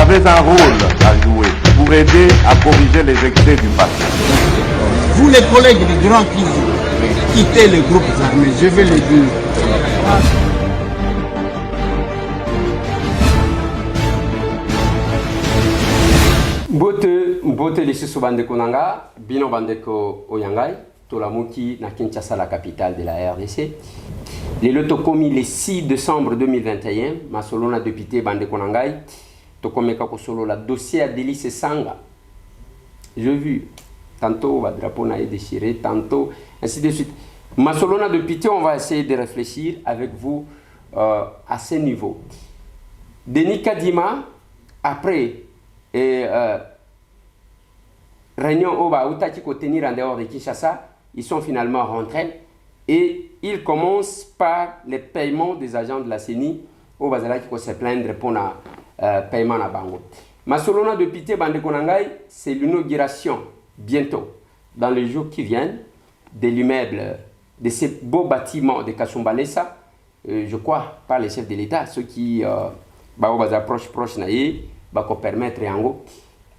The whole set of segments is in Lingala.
avez un rôle à jouer pour aider à corriger les excès du passé. Vous les collègues du Grand Kivu, quittez les groupes armés, je vais le dire. Mbote lisusu bandeko nanga, bino bandeko oyangai, tolamuki na Kinshasa, la capitale de la RDC. Lelo tokomi le 6 décembre 2021, masolona député bandeko nangai, tokomeka kosolo la dossier à Délice Sanga. J'ai vu tantôt le drapeau n'a été déchiré, tantôt ainsi de suite. Masolona député, on va essayer de réfléchir avec vous à ce niveau. Denis Kadima, après réunion au Baoutaki pour tenir en dehors de Kinshasa, ils sont finalement rentrés et ils commencent par les paiements des agents de la CENI au Bazala qui se plaindre pour le paiement à Bango. Masolona de Pité Bandekonangai, c'est l'inauguration bientôt, dans les jours qui viennent, de l'immeuble, de ces beaux bâtiments de Kasumbalesa, je crois, par les chefs de l'État, ceux qui proche naïe, va permettre Yango.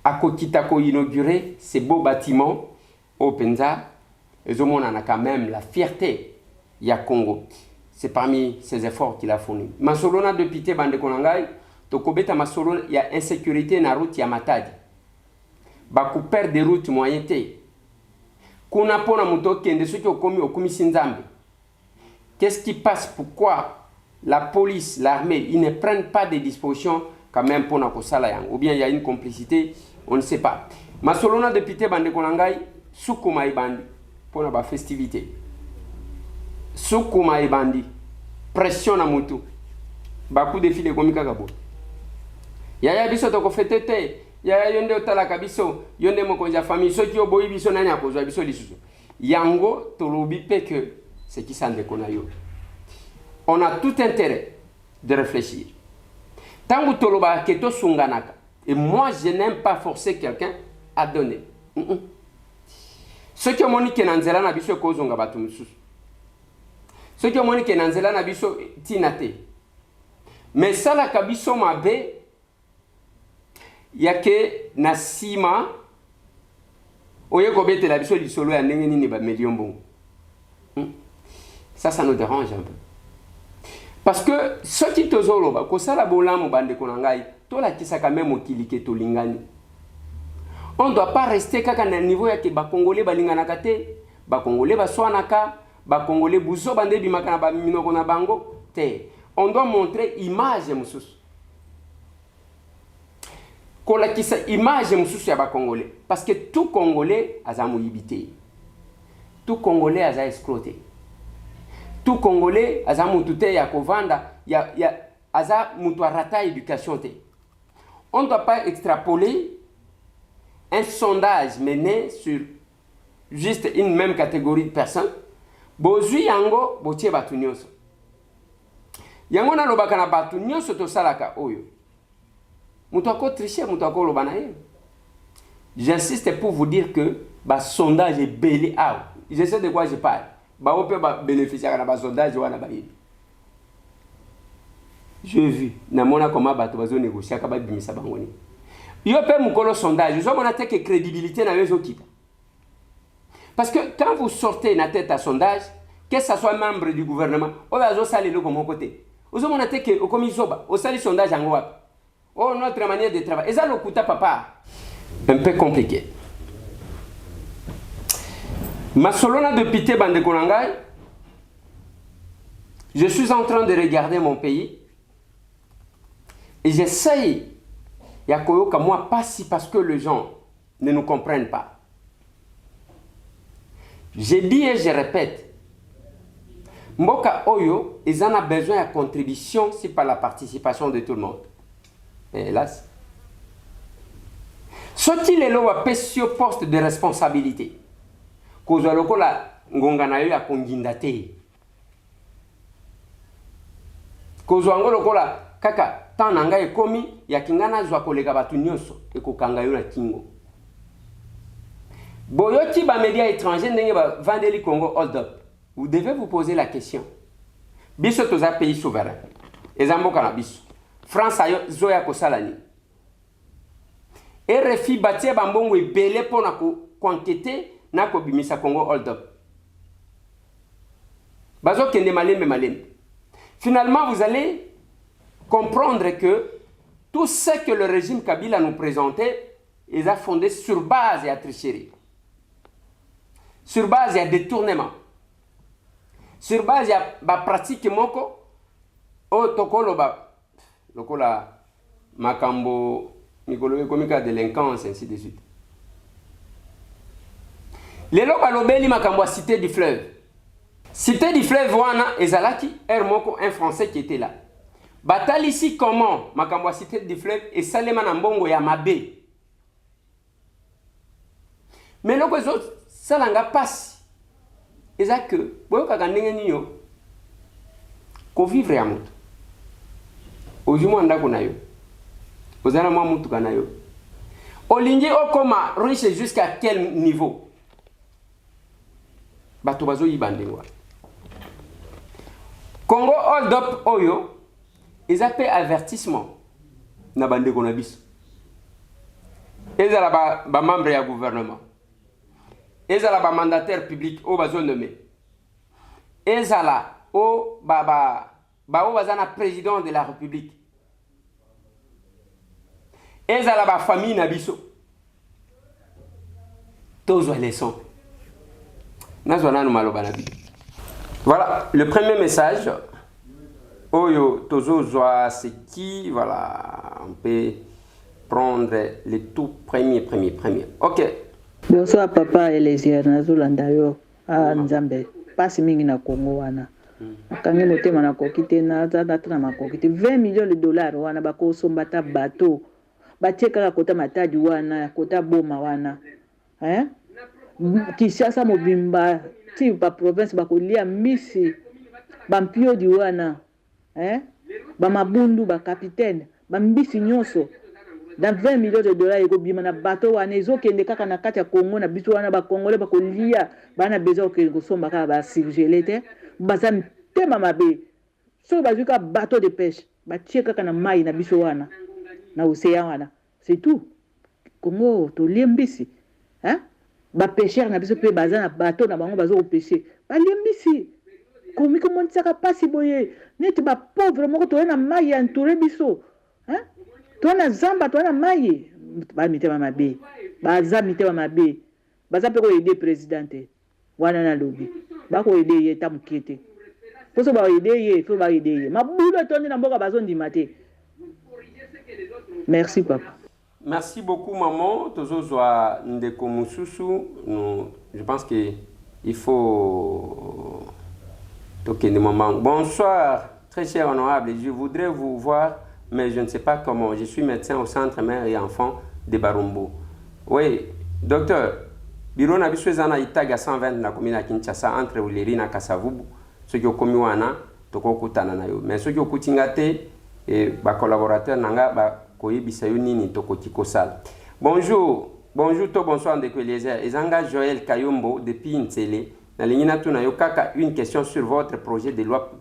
Akokitako inaugurer ces beaux bâtiments au Penza, et on a quand même la fierté ya Congo. C'est parmi ces efforts qu'il a fournis. Masolona de Pité Bandekonangai, Tokobeta Masolona, il y a insécurité na route ya Matadi. Baku perdre des routes moyennes. Kuna pona muto kende soki okomi sinzambe. Qu'est-ce qui passe? Pourquoi la police, l'armée, ils ne prennent pas des dispositions quand même pour nakosala yang? Ou bien il y a une complicité, on ne sait pas. Masolona député Bandekonangai, Soukuma Ibandi, pour la festivité. Soukuma Ibandi, pression na mutu. Baku défilé comme Kagabo. Yaya biso toko fetete, yaya yonde otala kabiso, yonde mokonja famille, ceux qui ont boyi biso nani akozwa biso lisusu. Yango tolobi pe que c'est qui s'en déconayo. On a tout intérêt de réfléchir. Tango toloba keto sunganaka. Et moi je n'aime pas forcer quelqu'un à donner. Ceux qui ont moni kenanzela na biso kozonga batu mususu. Ceux qui ont moni kenanzela na biso tinate. Mais ça la kabiso mabe yake nasima oye kobete la biso lisolo ya ndenge nini ba million bon. Ça nous dérange un peu. Parce que ceux qui te zoloba ko sala bolamu bande konangai to la kisaka même okilike to lingani. On ne doit pas rester kaka na niveau ya ke ba congolais balingana kate, ba congolais ba swanaka, ba congolais buso bande bimaka na ba minoko na bango te. On doit montrer image mususu. Kola kisa image mususu ya ba congolais parce que tout congolais a za moyibité. Tout congolais a za escroqué. Tout congolais a za mutute ya kovanda ya aza mutu rata éducation te. On ne doit pas extrapoler un sondage mené sur juste une même catégorie de personnes. Bozui yango botie batu nyonso. Yango na lobaka na batu nyonso to salaka oyo. Mutu ako tricher, mutu ako lobana ye. J'insiste pour vous dire que ba sondage est belé out. Je sais de quoi je parle. Ba ope ba bénéficier na ba sondage wana ba yebi. J'ai vu na mona comment bato bazo négocier ka ba bimisa bangoni. Yo pe mukolo sondage, zo mona te que crédibilité na yezo kita. Parce que quand vous sortez na tête à sondage, que ça soit membre du gouvernement, o bazo sali le comme côté. Ozo mona te que au komisoba, au sali sondage en wapi. Oh, notre manière de travailler. Et ça, le kuta papa. Un peu compliqué. Masolona de Pité Bandekonangai, je suis en train de regarder mon pays et j'essaye, Yakoyoka, moi, pas si parce que les gens ne nous comprennent pas. J'ai dit et je répète, Mboka Oyo, ils en ont besoin de contribution, c'est par la participation de tout le monde. Et hélas, ce qui est là, sur poste de responsabilité, cause de la ngonganayo ya kongindate, cause de la kaka tant nanga ekomi ya kingana zwa kolega batu nyonso ekokangayo na kingo. Boyoti ba médias étrangers ndenge ba vandeli Congo hold up. Vous devez vous poser la question. Biso toza pays souverain. Ezamboka na biso. France ayo zoya kosalani. RFI batie bambongo ebele pona ko enquêter na ko bimisa Congo hold up. Bazo kende malembe. Finalement, vous allez comprendre que tout ce que le régime Kabila nous présentait, ils ont fondé sur base et à tricherie. Sur base et à détournement. Sur base et à pratique moko, o tokolo ba, lokola makambo, mikolo komika délinquance, ainsi de suite. Les loba lobeli makambo à Cité du Fleuve. Cité du Fleuve wana ezalaki moko un Français qui était là. Batali ici comment makambo à Cité du Fleuve et salema na mbongo ya mabe. Mais loko zo salanga passe. Eza que boyo kaka ndenge niyo ko vivre ya mutu. Ojumo ndako na yo. Ozana mwa mutu kana yo. Olingi okoma riche jusqu'à quel niveau? Bato bazo yibandengwa. Congo hold up oyo, ils appellent avertissement na bande konabis. Ils ont ba membre ya gouvernement. Ils ont ba mandataire public au bazo nommé. Ils ont o ba o bazana président de la République. Ils ont ba famille na biso. Tozo leçon. Nazwana no maloba na biso. Voilà, le premier message, Oyo Tozo Zoa, c'est qui, voilà, on peut prendre les tout premiers. Ok. Bonsoir papa Eliezer Nazolanda yo Nzambe pasi mingi na Congo wana. Kangi motema na kokite na na makokite 20 millions de dollars wana bako sombata bateau. Batieka kota matadi wana, kota boma wana. Hein? Kishasa mobimba ti ba province bakolia misi bampio di wana ba mabundu ba capitaine ba mbisi nyonso dans 20 millions de dollars eko bima na bateau wana ezokende kaka na kati ya Congo na biso wana ba congolais bakolia bana besoin ke kosomba kaka ba surgelé te baza tema mabe so bazuka bateau de pêche ba tie kaka na mai na biso wana na océan wana c'est tout. Congo to liembisi ba pêcheur na biso pe baza na bateau na bango bazo pêcher ba liembisi komi ko montsaka pasi boye neti ba pauvre moko to na mai entouré biso to na zamba to na mai ba mitema mabe baza mitema mabe baza pe ko aider présidente wana na lobi ba ko aider ye ta mukete poso ba aider ye fo ba aider ye mabulo tondi na mboka bazo ndima te. Merci papa. Merci beaucoup, maman. Tozozoa Ndeko Mususu. Je pense qu'il faut toquer des moments. Bonsoir, très cher honorable. Je voudrais vous voir, mais je ne sais pas comment. Je suis médecin au centre mère et enfant de Barumbo. Oui, docteur. Biro na biso ezana itaga 120 na komina Kinshasa entre Uleri na Kasavubu. Ce qui okomi wana toko kutana na yo. Mais ce qui okutinga te et ba collaborateur nanga ba bonjour, bonsoir Ndeko Eliezer. Ezanga Joël Kayombo depuis Ntsele. Une question sur votre projet de loi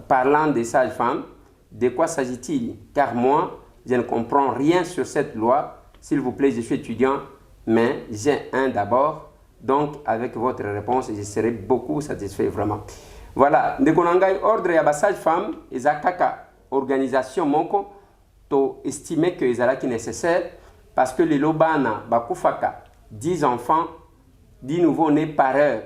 parlant des sages-femmes. De quoi s'agit-il? Car moi, je ne comprends rien sur cette loi. S'il vous plaît, je suis étudiant, mais j'ai un d'abord. Donc, avec votre réponse, je serai beaucoup satisfait vraiment. Voilà, ndekonangai ordre ya basage femme ezakaka organisation moko to estimer que ezalaki nécessaire parce que les lobana bakufaka 10 enfants 10 nouveaux-nés par heure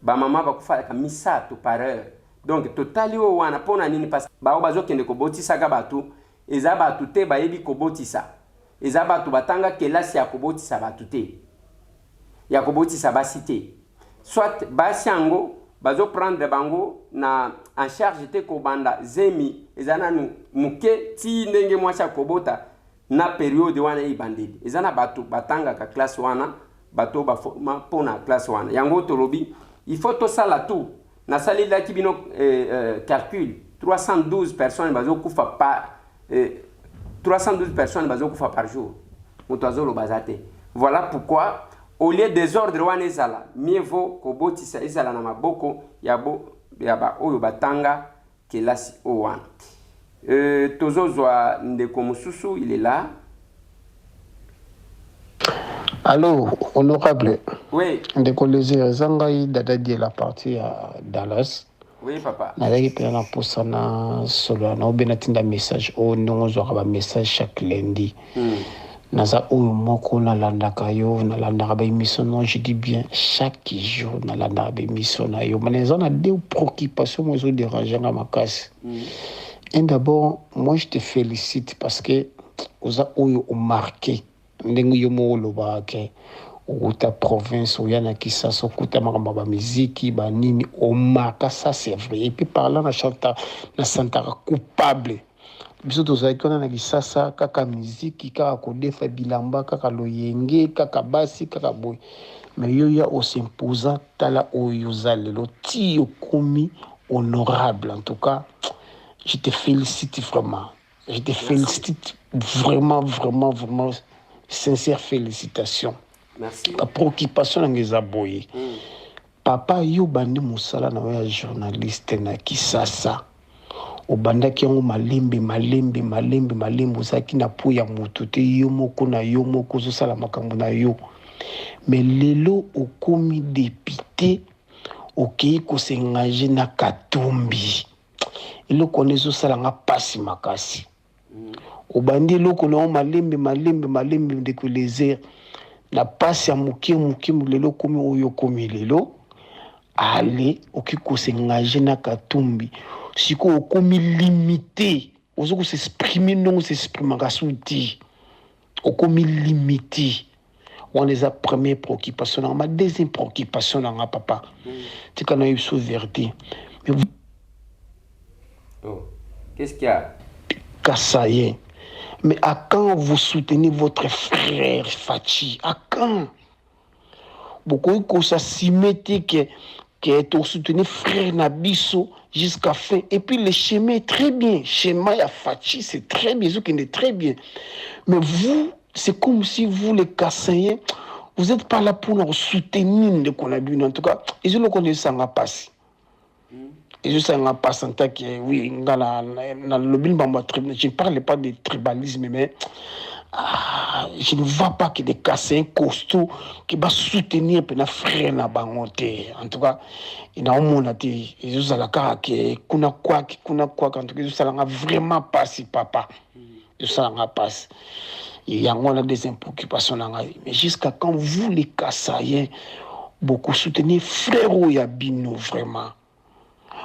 ba maman bakufaka misato par heure donc totali o wana pona nini parce ba bazokende ko botisa ka batu eza batu te bayebi ko botisa eza batu batanga kelasi ya ko botisa batu te ya ko botisa basité soit basiango bazo prendre bango na en charge te ko banda zemi ezana muke ti ndenge mwasha kobota na periode wana ibandeli ezana batu batanga ka classe wana bato ba forma pona classe wana yango tolobi il faut to sala tout na sali la kibino calcul 312 personnes bazo kufa par 312 personnes bazo kufa par jour mutoazo lo bazate. Voilà pourquoi au lieu des ordres wana ezala mieux vaut ko botisa ezala na maboko ya ba oyo batanga kelasi o wana. Tozozwa Ndeko Mususu, il est là. Allô, honorable. Oui. Ndeko Lésir, Zangaï Dadadi est la partie à Dallas. Oui, papa. Nadaki pena posana solo na obenatinda message o nongo ba message chaque lundi. Naza oyo moko na landaka yo na landaka ba émission non je dis bien chaque jour na landaka ba émission na yo mais on a deux préoccupations moi zo déranger na makasi. Et d'abord moi je te félicite parce que oza oyo o marqué ndenge yo mo loba ke ou ta province ou yana Kisasa kuta makamba ba musique ba nini o marque ça c'est vrai et puis parlant na chanta na santaka coupable biso tozalaki wana na Kisasa kaka musique kaka kodefa bilamba kaka loyenge kaka basi kaka boy mais yo ya o s'imposa tala oyo zalelo ti okomi honorable en tout cas je te félicite vraiment je te félicite vraiment sincère félicitations. Merci. La préoccupation dans aboyé. Papa yo bandi musala na wa journaliste na Kisasa. Obanda ki ngo malembe osaki na po ya mutu te yo moko na yo moko zo sala makambo na yo. Mais lelo okomi député okei ko s'engager na Katumbi. Elo konezo sala nga pasi makasi. Obandi loko na malembe de ko les na pasi ya muke lelo komi oyo komi lelo ale okiko s'engager na Katumbi siko okomi limité ozoko s'exprimer non s'exprimer kasuti okomi limité on les a première préoccupation ma deuxième préoccupation na papa tu kana eu sauveté oh qu'est-ce qu'il y a Kassaye. Mais à quand vous soutenez votre frère Fachi? À quand? Beaucoup de ça s'y mettait que tu soutenez frère Nabiso jusqu'à fin. Et puis le schéma est très bien. Schéma à Fachi, c'est très bien. Ce qui est très bien. Mais vous, c'est comme si vous, les Kassaye, vous n'êtes pas là pour nous soutenir de qu'on a bu. En tout cas, ils ont le connaissance à passer. Et je sais en passant que oui, dans le je ne parle pas de tribalisme, mais je ne vois pas que des cassins costauds qui vont soutenir les frères na bangote. En tout cas, il y a un monde qui est là qui kuna quoi quand tu ça vraiment pas si papa. Ça n'a pas. Il y a des préoccupations mais jusqu'à quand vous les Kassaïens beaucoup soutenir frère Oyabino vraiment.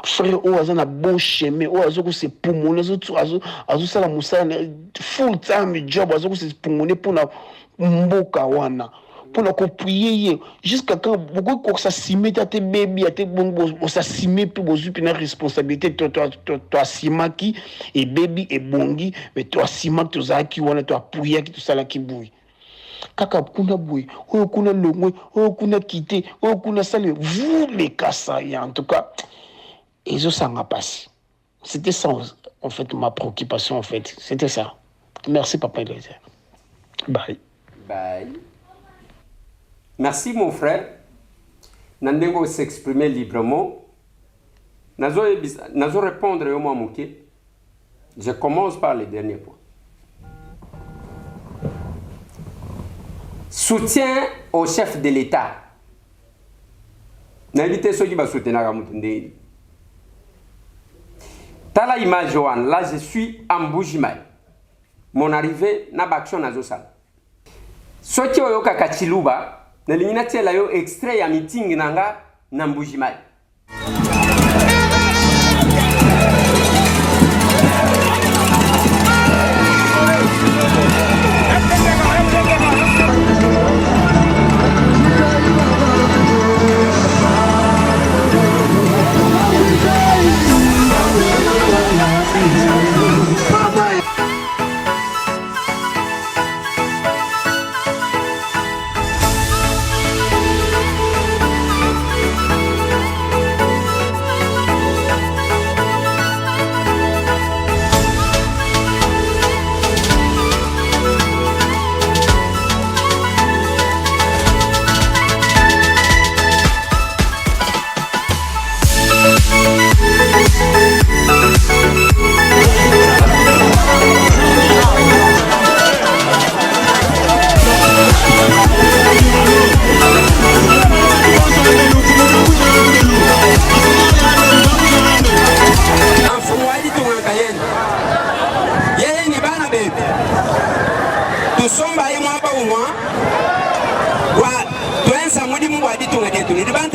Frère ou azana bon chemin ou azoko se pulmoner azo sala musala full time job azoko se pulmoner pour na mboka wana pour na ko prier jusqu'à quand beaucoup ko ça simer ta te baby te bon ça simer puis bozu puis na responsabilité toi simaki et baby et bongi mais toi simaki to zaki wana to prier ki to sala ki boui kaka kuna boui o kuna longwe o kuna quitter o kuna sale vous les Kassaïens en tout cas. Et ça m'a passé. C'était ça, en fait, ma préoccupation, en fait. C'était ça. Merci, papa Eliezer. Bye. Bye. Merci, mon frère. Nandengo s'exprimer librement. Nazo répondre au moins mouké. Je commence par le dernier point. Soutien au chef de l'État. N'invitez ceux qui vont soutenir la Moutoundé. Tala image Johan, là je suis en Bougimaï. Mon arrivée n'a pas action nazo sal. Soki oyoka kachiluba, na lingina tiela yo extrait ya meeting nanga na Bougimaï.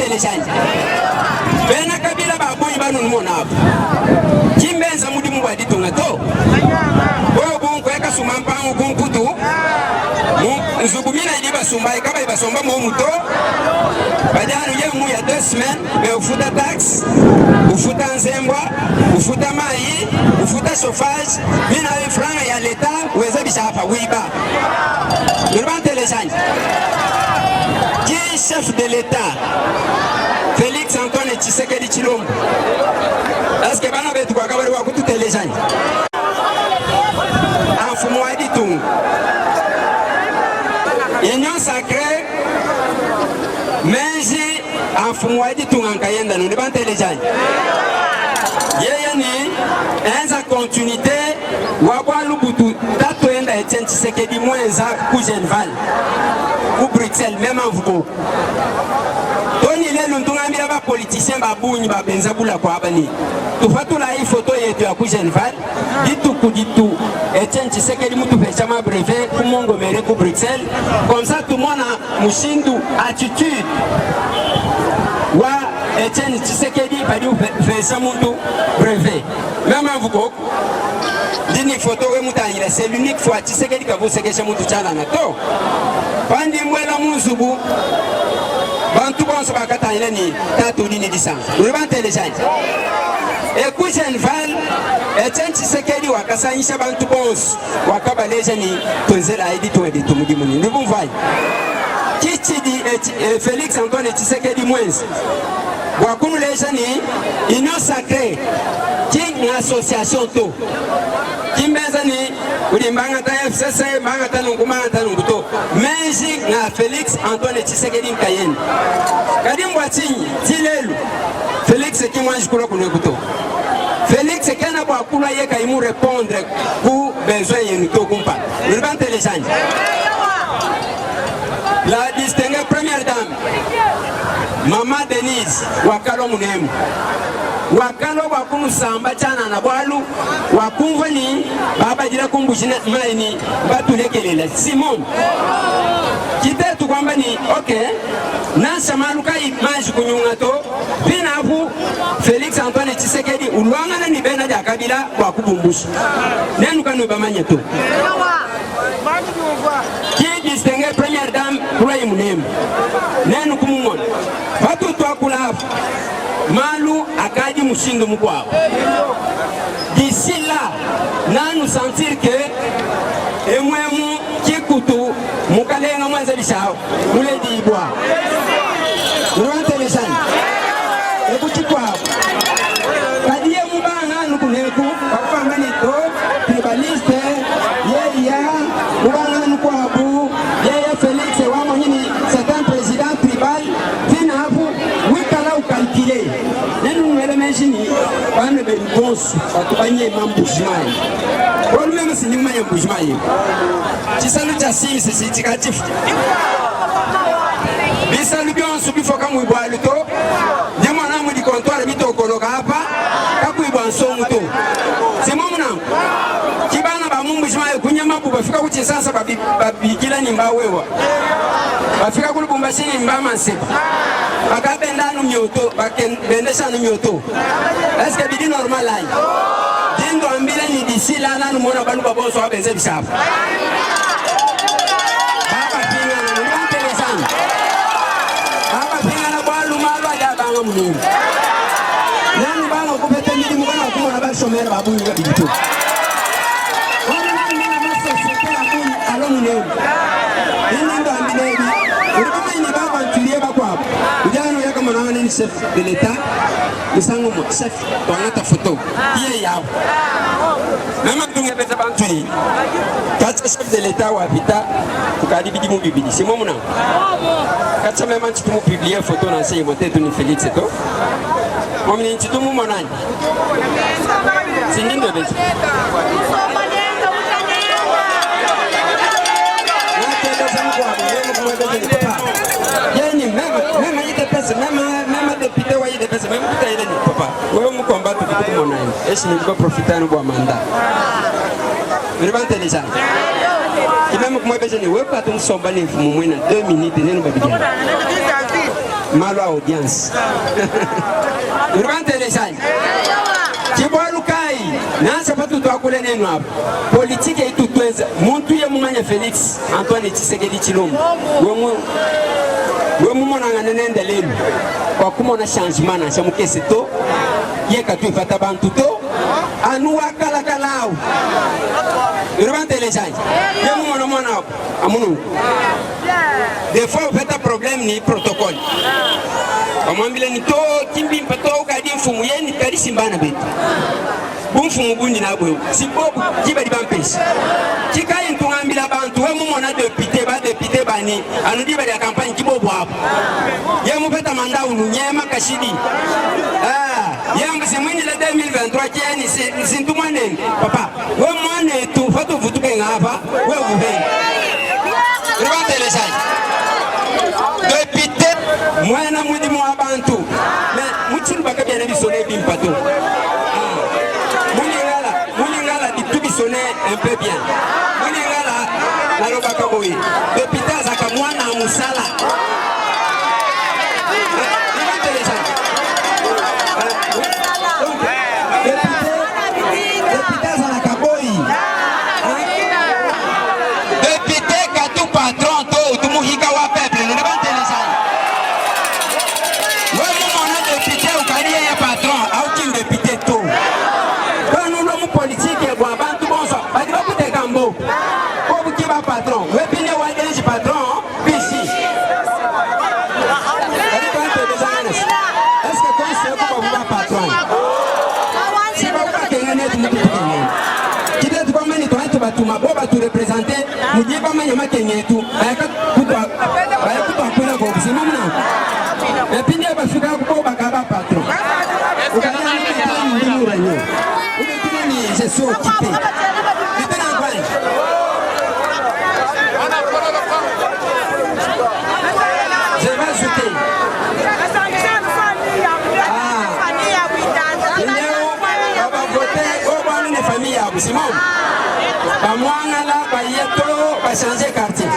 téléchange. Bena kabila baboyi banu mona hapo. Kimbenza mudi mu badi tonga to. Bo bonko eka sumampa ngunkutu. Nzugumina ili basumba ikaba ibasomba mu muto. Badanu ye mu ya 2 semaines mais ufuta tax, ufuta nzembwa, ufuta mai, ufuta chauffage, mina franga ya l'État uweza bishapa wiba. Nurban téléchange. Qui est chef de l'État? Félix Antoine Tshisekedi Tshilombo. Est-ce que bana betu kwa kabari wa kutu téléchange? Mfumo wa ditungu. Union sacrée menji mfumo wa ditungu nkayenda no ban téléchange. Yeye ni enza continuité wa kwa lubutu tatu enda Etienne Tshisekedi mwenza ku Genval ku Bruxelles même en Vuko. Toni lelo ntungambira ba politiciens babunyi babenza bula kwa abani. Tufatula hii photo yetu ya ku Genval ditu Etienne Tshisekedi mutu pecha ma brevet ku Mongomere ku Bruxelles comme ça tout le monde a mushindu attitude wa Etienne Tshisekedi badi pecha mutu brevet même en Vuko. Dini photo we mutangira c'est l'unique fois Tshisekedi ka vosekesha mutu chala na to pandi mwela muzubu bantu bonso bakatanyira ni tatu nini disanga uliban téléchange et ku Genval Etienne Tshisekedi wakasanyisha bantu bonso wakabaleja ni tonzela idi to editu mudimuni ndibumvai kichidi Félix Antoine Tshisekedi mwenzi wakunuleja ni Union sacrée qui association to Kimbeza ni ulimbanga ta FCC mbanga ta nungumanga ta nunguto menji na Félix Antoine Tshisekedi Nkayeni kadimbwa tinyi tilelu Félix kimwanji kula kunekuto Félix kana kwa kula yeka imu répondre ku besoin yenu to kumpa uliban téléchange. La distinguée première dame Maman Denise wakalo munemu wakalo wakunu samba chana na bwalu wakumva ni baba jira kumbushina maini batulekelela Simon kitetu kwamba ni okay na samaluka imaji kunyunga to binabu Félix Antoine Tshisekedi ulwangana ni bena ja kabila wakubumbusha nenu kanu bamanya to qui distinguait première dame pour munemu nenu kumumona batu twakula malu akadi mushindo mkwao. D'ici là, nous sentir que emwemu kikutu mukalenga mwanza bishao mule diibwa uruan téléchange ekuti kwao kadiye mubanga nukuneku wakufambani to tribaliste yeya mubanga nukwabu yeya Félix wamo nyini c'est un président tribal finabu wikala ukalkile nenu nwele menshini bane bengonsu batubanye mambujimaye wolu meme sinyuma ya mbujimaye chisalu cha simi sisi tikatifu bisalu bionsu bifoka mwibwalu to nyamwana mwidi kontware bitokoloka hapa kakuibwa nsongu to simomu nangu kibana ba mumbujimaye kunyamabu bafika kuchisasa babikila nimba wewa bafika kulubumbashi nimba mansepa bakabenda nu myoto bakendesha nu myoto est-ce que bidi normal lai dindo ambile ni d'ici là nanu mona banu babonso abenze bishafu baba pinga na mu téléchange baba pinga na bwalu malwa ya banga munini nanu banga kupete midi mukana kumona ba shomera babunga bidito wana nani na masa sekela kuni alonune ndo ambile ni baba ntulie bakwa ujano yaka mwana ni chef de l'état isango mo chef toanata photo iye yao mama tunge pesa bantui kata chef de l'état wa vita tukadi bidi mu bibidi c'est moi mona kata mama tu mu publier photo na sey moté tu ni Félix to momni tu mu monani sinindo besi yani mema ite pesa mema député wa ite pesa mema kuta ile ni papa wewe mkomba tu kumona hivi eshi ni kwa profitano bwa manda nilibante deja kimeme kumwebesha ni wewe pato msomba ni mfumo mwina 2 minutes neno babijana malo audience. Urbantelesai. Kiborukai. Nansa patu to akule nenu hapo. Politique yetu twenza. Muntu ye mumanya Felix Antoine Tshisekedi Tshilombo. We mumona nganende lelu. Kwa kumona changement na chamukese to. Ye katu ifata bantu to. Anu wakala kalao. Urbantelesai. Ye mumona mwana hapo. Amunu. Des fois, vous faites un problème ni protocole. Comment il est to kimbi mpato kadi mfumu yeni kadi simbana betu. Bumfumu bundi na bwe. Sibobu kiba di bampesi. Kikaye ntungambila bantu we mumona député bani. Anu di bali ya campagne kibobu hapo. Ye mupeta manda unu nyema kashidi. Ye msimwini la 2023 kieni sintumane. Papa, we mwane tu fatu vutuke ngapa we uve. Rwanda lesai. Député mwana mwidi mwa bantu mais muchini bakabya bisone bimpato muningala ditubisone un peu bien muningala na lobaka boyi député azaka mwana musala député azaka boyi député katu patron to tumuhika wa peuple ne patron, we pine wa denji patron, bishi. Est-ce que quand c'est pour vous patron? Si vous pas kenene tu ne peux pas. Qui doit comment ni toi tu vas tout ma boba tu représenter, nous dit pas manya kenene tout. Ayaka kuto apela ko c'est même non. Et pine ba fika ko ba ka ba patron. Vous allez ni ni ranyo. Vous êtes ni je suis occupé. Simon, ba mwana la ba yeto ba changer quartier.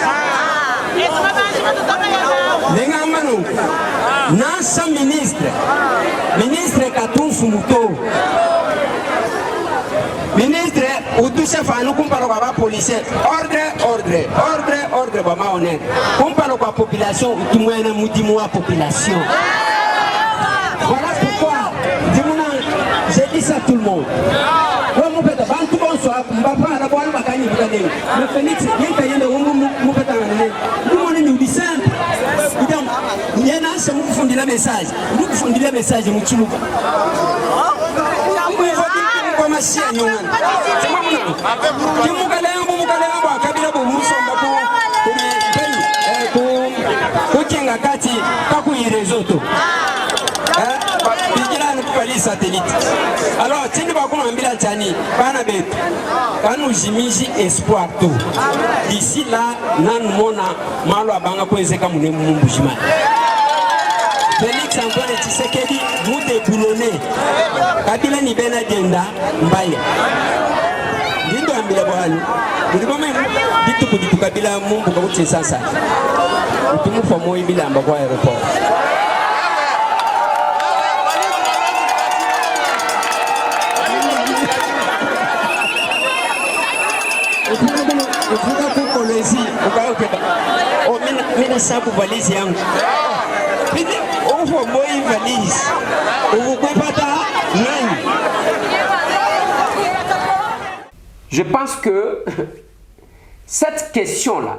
Lenga manu, nasa ministre Katumfu Muto. Ministre utusha fanu kumpalo kwa policier. Ordre ba maone. Kumpalo kwa population utumwena mudimu wa population. Voilà pourquoi j'ai dit ça à tout le monde. Mbapa na bwana bakani bukade le Félix yeka yenda mupeta ngane ndumone ni udisembe idam yena se mukufundira message mu kiluka kwa masia nyona kimukalembo akabira bo musomba ko kenga kati kakuyirezoto satellite. Alors, si nous avons un bilan tani, quand nous jimiji espoir tout. D'ici là, nous mona malo abanga ko ezeka munemu mumbujima. Félix Antoine Tshisekedi vous déboulonnez. Kabila ni bena denda mbaya. Ndindo ambila bwana. Ndiko mimi ditu kabila mumbu ka uche sasa. Utumufa moyo bila ambako aeroport. Ufuka kukolezi ukayokeba o mina sabu valise yangu pidi ufo moi valise ukupata nani. Je pense que cette question-là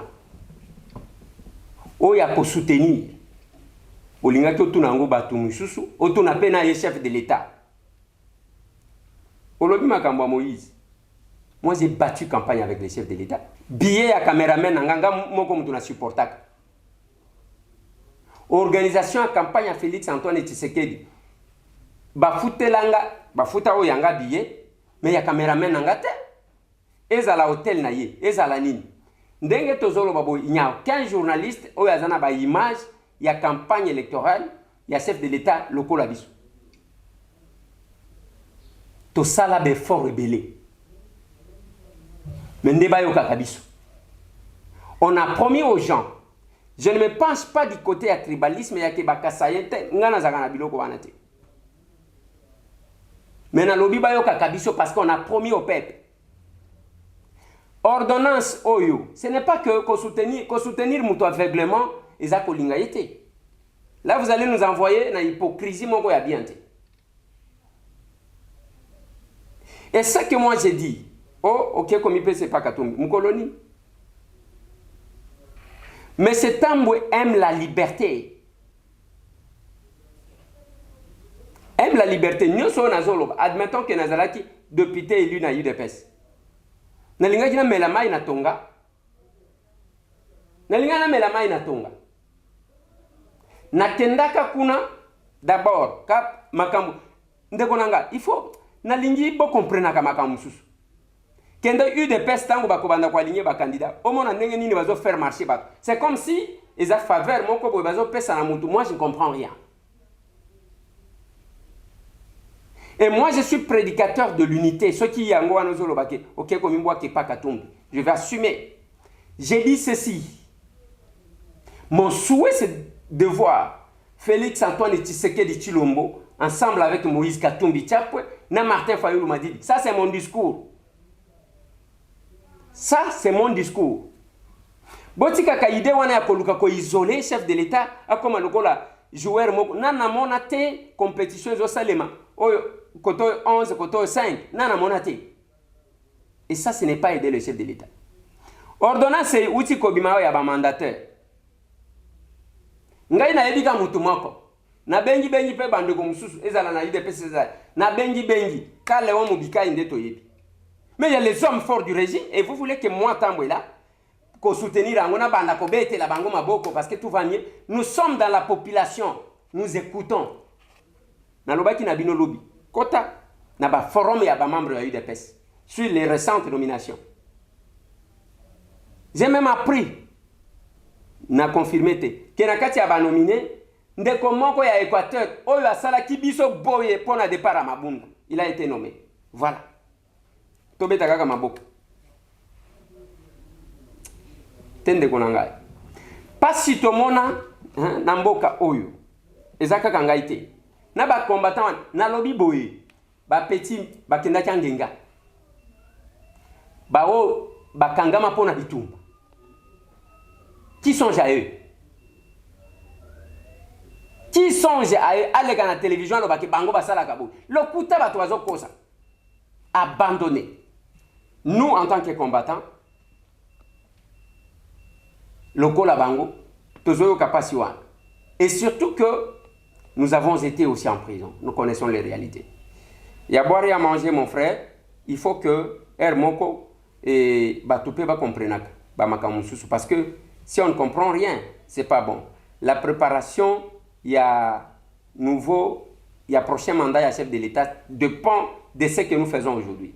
oya ko soutenir olinga to tunango batu mususu otuna pena ye chef de l'État olobi makambo Moïse. Moi, j'ai battu campagne avec les chefs de l'État. Billet à caméraman, moi comme tu n'as supporté. Organisation à campagne à Félix Antoine Tshisekedi. Bafutelanga, bafuta o yanga billet, mais il y a caméraman nangate. Ezala hôtel naye, ezala nini. Ndenge tozolo babo, il y a 15 journalistes, o yazana ba image, il y a campagne électorale, il y a chef de l'État local à biso. To sala be fort rebellé. On a promis aux gens Je ne me penche pas du côté à tribalisme et à Kebakasayente, ngana zagana biloko wanate. Mais na lobi bayo kakabiso parce qu'on a promis au peuple. Ordonnance Oyo, ce n'est pas que soutenir muto aveuglement et ça kolingaïté. Là vous allez nous envoyer na hypocrisie moko ya bienté. Et ça que moi j'ai dit, oh ok comme il peut c'est pas Katumbi, mon colonie. Mais cet homme aime la liberté. Aime la liberté. Nous sommes admettons que Nazalaki député élu na UDPS. Nalinga jina melamai na tonga. Nalinga na melamai na tonga. Nakendaka kuna d'abord ka makambu. Ndeko nanga, il faut nalingi bo comprendre ka makambu susu. Kenda UDPS tango bakobanda kwa aligner ba candidat. Omona ndenge nini bazo faire marcher ba. C'est comme si ils a faveur moko bo bazo pesa na mutu. Moi je ne comprends rien. Et moi, je suis prédicateur de l'unité. Ceux qui y ont ok, comme moi qui pas Katumbi, je vais assumer. J'ai dit ceci. Mon souhait, c'est de voir Félix Antoine Tshisekedi Tshilombo ensemble avec Moïse Katumbi Tshapwe, na Martin Fayulu m'a dit. Ça, c'est mon discours. Ça, c'est mon discours. Botika Kaide wana yakoluka ko isolé chef de l'État, a comme lokola joueur moko. Nana mona te compétition zo salema. Oyo koto 11, koto 5, nana monate. Et ça, ce n'est pas aider le chef de l'État. Ordonnance, c'est outil kobimao ya ba mandataire. Ngai na yebika mutu moko. Na bengi pe bande ko mususu ezala na UDPS ezala. Na bengi kale wa mubika indeto yebi. Mais il y a les hommes forts du régime et vous voulez que moi tamboy là ko soutenir angona banda ko bete la bango maboko parce que tout va mieux. Nous sommes dans la population, nous écoutons. Na lobaki na bino lobby. Kota na ba forum ya ba membre ya UDPS sur les récentes nominations. J'ai même appris na confirmé te que na kati ya ba nominé ndeko moko ya Équateur oyo asala kibiso boye pona départ à Mabunda. Il a été nommé. Voilà. Tobeta kaka maboko. Tende konangai. Pas si tomona na mboka oyo. Ezaka kangai te. Na ba combattant na lobby boye. Ba petit ba kenda kangenga. Ba o ba kangama pona bitumba. Qui songe à eux? Qui songe à eux? Allez à la télévision, le baki bango basala kabo. Le kuta ba toazo kosa. Abandonné. Nous, en tant que combattants, le kola bango, tozo kapasiwan. Et surtout que nous avons été aussi en prison. Nous connaissons les réalités. Il y a boire et à manger, mon frère. Il faut que Hermoko et Batoupé va comprendre. Parce que si on ne comprend rien, c'est pas bon. La préparation, il y a nouveau, il y a prochain mandat, il y a chef de l'État, dépend de ce que nous faisons aujourd'hui.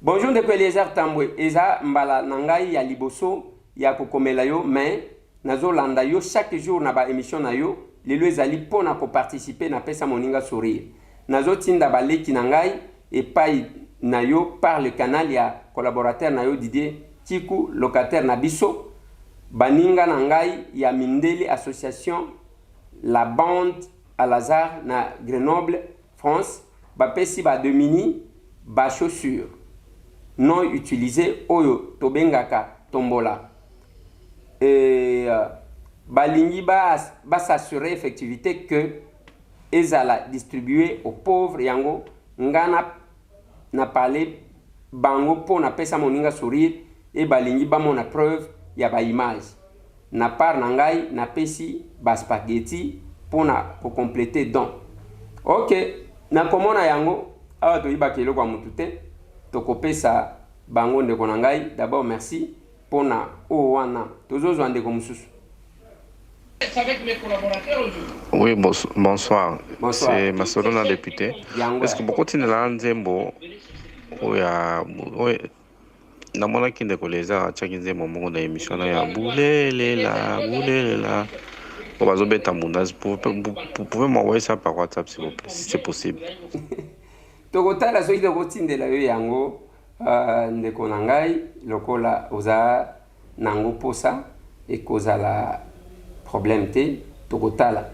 Bonjour de Eliezer Tambwe. Eza mbala nangai ya liboso ya kokomela yo, mais nazo landa yo chaque jour na ba émission na yo, lelo ezali pona ko participer na pesa moninga sourire. Nazo tinda ba leki nangai et pai na yo par le canal ya collaborateur na yo Didier Tiku, locataire na biso, baninga nangai ya Mindeli association la bande à Lazare na Grenoble, France, ba pesi ba Domini ba chaussures non utilisées oyo tobengaka tombola. Et balingi ba s'assurer effectivité que ezala distribué aux pauvres yango ngana na parlé bango po na pesa moninga sourire et balingi ba mona preuve ya ba image na par nangai na pesi ba spaghetti pour na ko compléter don. OK, na komona yango awa to iba kelo kwa mutute to kopesa bango ndeko nangai. D'abord merci pour na o wana tozozo ndeko mususu. Avec mes collaborateurs aujourd'hui. Oui, bonsoir. Bonsoir. C'est Masolona député. Est-ce que beaucoup de gens nzembo oya namona kinde koleza chaki nzembo mongo na émission na ya boulela on va zobeta mundas. Vous pouvez m'envoyer ça par WhatsApp s'il vous plaît si c'est possible. Tokotala soki tokotindela yo yango ndeko nangai lokola oza nango posa et causa la problème te tokotala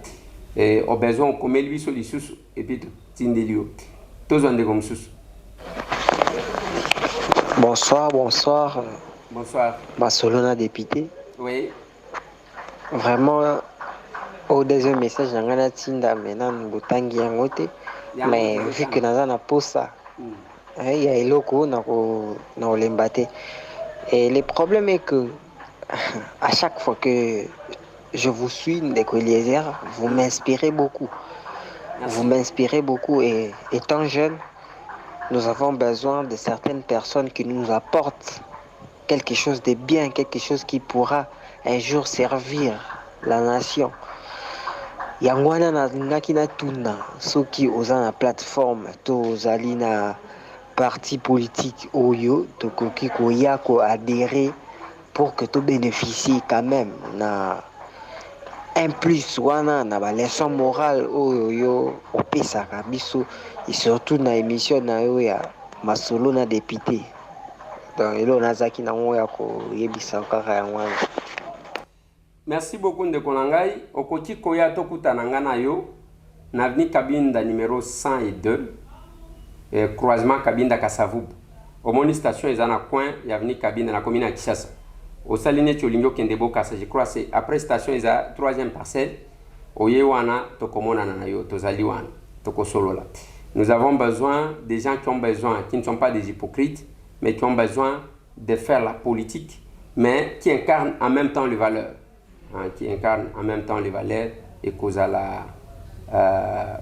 et au besoin comme lui sur lisusu et puis tindelio tous on comme sus. Bonsoir, bonsoir. Bonsoir. Barcelona député. Oui. Vraiment, au deuxième message, j'ai un tinda maintenant botangi yangote, mais vu que naza na posa, il y a eloko na olembate. Et le problème est que à chaque fois que je vous suis, Ndeko Eliezer, vous m'inspirez beaucoup. Merci. Vous m'inspirez beaucoup et étant jeune, nous avons besoin de certaines personnes qui nous apportent quelque chose de bien, quelque chose qui pourra un jour servir la nation. Yangwana na ngaki na tuna soki oza na plateforme to ozali na parti politique oyo tokoki koya ko adhérer pour que tu bénéficies quand même na un plus wana na ba leçon morale oyo opesaka biso et surtout na émission na yo ya masolo na député. Donc elo nazaki na ngoya ko yebisa kaka yangwana. Merci beaucoup de Konangai. Okoti koya tokuta nangana yo. Navni Kabinda numéro 102. Croisement Kabinda Kasavubu. Au moni station ezana coin yavni Kabinda na commune à Kinshasa. Au saline cholingo kendebo kasa je crois c'est après station eza troisième parcelle. Oye wana tokomona na yo tozali wana tokosolola. Nous avons besoin des gens qui ont besoin, qui ne sont pas des hypocrites, mais qui ont besoin de faire la politique, mais qui incarnent en même temps les valeurs. Qui incarne en même temps les valeurs et cause à la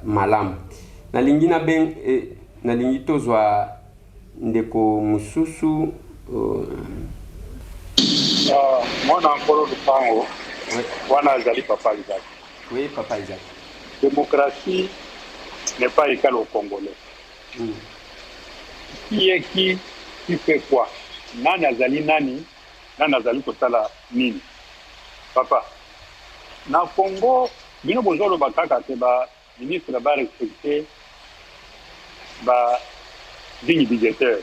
malam. Na lingina ben na lingito zwa ndeko mususu moi encore le pango wana azali papa Isaac. Oui, papa Isaac. Démocratie n'est pas égale au Congolais. Qui est qui fait quoi? Nani azali nani azali kosala nini? Papa, na Congo, bino bozolo bakaka te ba ministre ba respecter ba ligne budgétaire.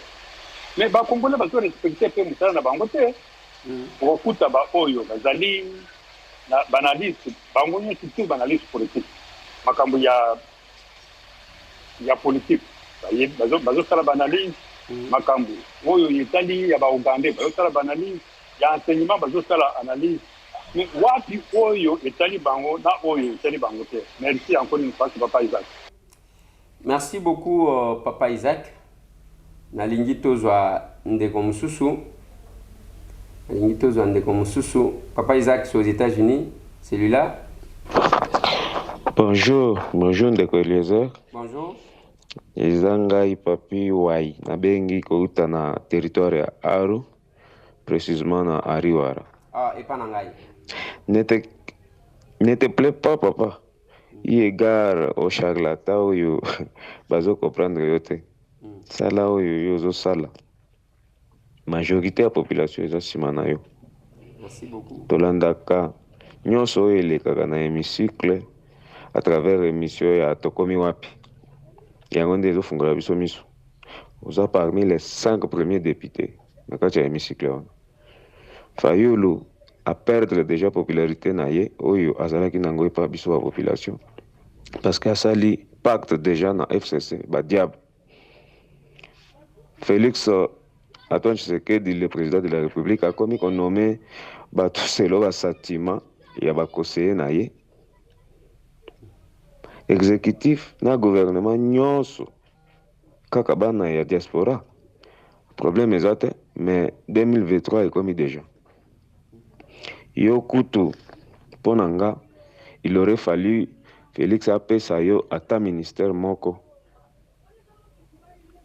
Mais ba Congolais ba respecter pe musala na bango te. Okuta ba oyo bazali na banaliste bango nyoti tu banaliste politique. Makambo ya politique. Bazo sala banaliste makambo. Oyo yetali ya ba Uganda bazo sala banaliste ya enseignement bazo sala analyse. Wapi oyo etali bango na oyo etali bango te. Merci encore une fois papa Isaac. Merci beaucoup papa Isaac. Na lingi tozwa ndeko mususu. Na lingi tozwa ndeko mususu. Papa Isaac c'est aux États-Unis, celui-là. Bonjour, bonjour ndeko Eliezer. Bonjour. Ezangai papi wai na bengi kouta na territoire ya Aru, précisément na Ariwara. Ah, et pas nangai. Ne te plaît pas, papa. Il égare au charlatan ou bazo comprendre yote. Sala ou yozo sala. Majorité de la population est simana yo. Merci beaucoup. Tolandaka nyonso elekaka na hémicycle à travers émission ya Tokomi Wapi. Yango nde ezofungola biso miso. Oza parmi les 5 premiers députés na kati ya hémicycle wana. Fayulu à perdre déjà popularité na ye oyo azalaki nango epa biso ba population parce que asali pacte déjà na FCC ba diable. Félix Antoine Tshisekedi, le président de la République, a commis qu'on nommé bato selo ba satima ya ba conseiller na ye exécutif na gouvernement nyonso kaka bana ya diaspora. Problème ezate mais 2023 est commis déjà. Yo kutu ponanga, il aurait fallu Félix apesa yo ata ministère moko.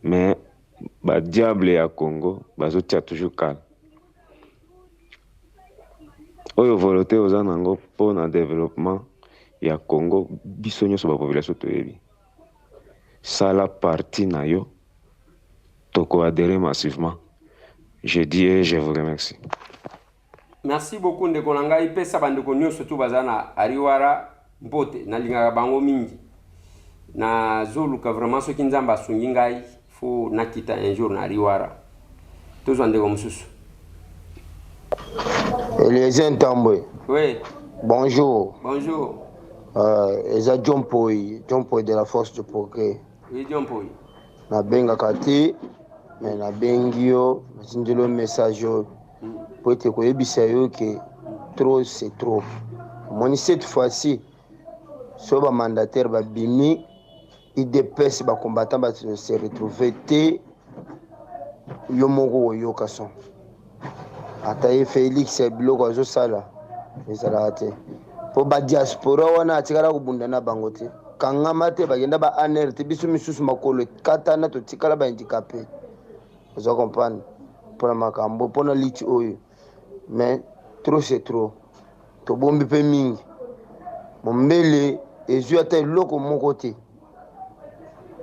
Mais ba diable ya Congo bazotia toujours calme. Oyo volonté oza nango pona développement ya Congo biso nyonso ba population toyebi. Sala partie na yo toko adhérer massivement. Je dis et je vous remercie. Merci beaucoup ndeko nangai pesa bandeko nyonso tu bazana Ariwara mbote na lingaka bango mingi. Na zoluka vraiment soki nzamba asungi ngai faut nakita un jour na Ariwara. Tozwa ndeko mususu. Eliezer Ntambwe. Oui. Bonjour. Bonjour. Eza John Poy de la Force du Progrès. Oui, John Poy. Na benga kati, mais na bengio, na message yo. Pour être koyebisa yo que trop c'est trop. Moni cette fois-ci, so ba mandataire ba bimi, IDPS ba combattant ba se retrouver te yo moko yo kason. Ataye Félix biloko azo sala. Ezala te. Po ba diaspora wana atikala kubunda na bango te. Kangama te bagenda ba aner te biso misusu makolo katana to tikala ba handicapé. Vous comprenez? Pour la makambo, pour la lit oyo. Mais trop c'est trop. To bombi pe mingi. Mombele ezu ata loko mon côté.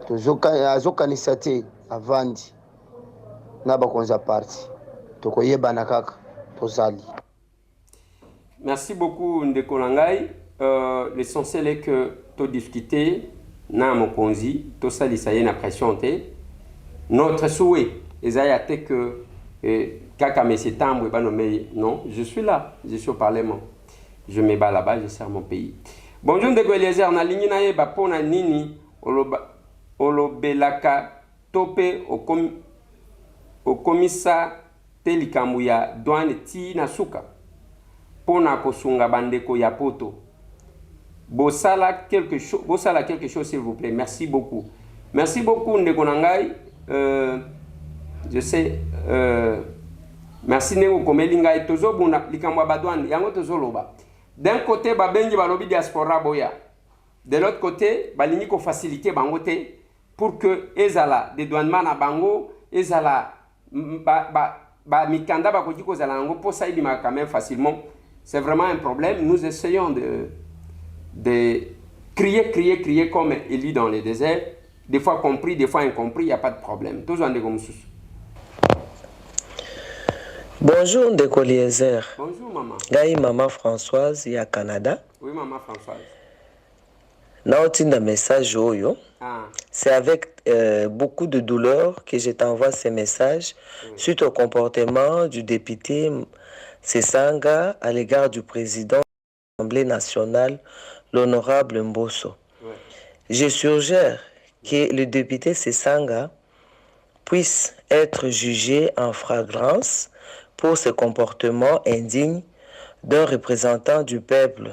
To zoka ni sate avandi. Na ba konza parti. To koyeba na kaka to zali. Merci beaucoup Ndeko Langai. L'essentiel est que tu discuter na mokonzi, to sali ça y na pression te. Notre souhait est que Kaka Messie Tambwe va nommer. Non, je suis là, je suis au Parlement. Je me bats là-bas, je sers mon pays. Bonjour Ndeko Eliezer, na lingi na ye bapona nini olobelaka tope au komisa telikambu ya douane ti na suka. Pona kosunga bandeko ya poto. Bosala quelque chose s'il vous plaît. Merci beaucoup. Merci beaucoup Ndeko Nangai. Je sais merci Nego komeli ngai tozo buna likamwa badouane yango tozo loba. D'un côté babengi balobi diaspora boya. De l'autre côté balingi ko faciliter bango te pour que ezala des douanements na bango ezala ba mikanda ba ko diko zala ngo pour ça il m'a quand même facilement. C'est vraiment un problème. Nous essayons de crier comme Élie dans le désert. Des fois compris, des fois incompris, il n'y a pas de problème. Toujours en dégommous. Bonjour Ndeko Eliezer. Bonjour maman. Gai maman Françoise ya Canada. Oui maman Françoise. Naotinda message oyo. C'est avec beaucoup de douleur que je t'envoie ces messages suite au comportement du député Sesanga à l'égard du président de l'Assemblée nationale, l'honorable Mbosso. Je suggère que le député Sesanga puisse être jugé en flagrance pour ce comportement indigne d'un représentant du peuple.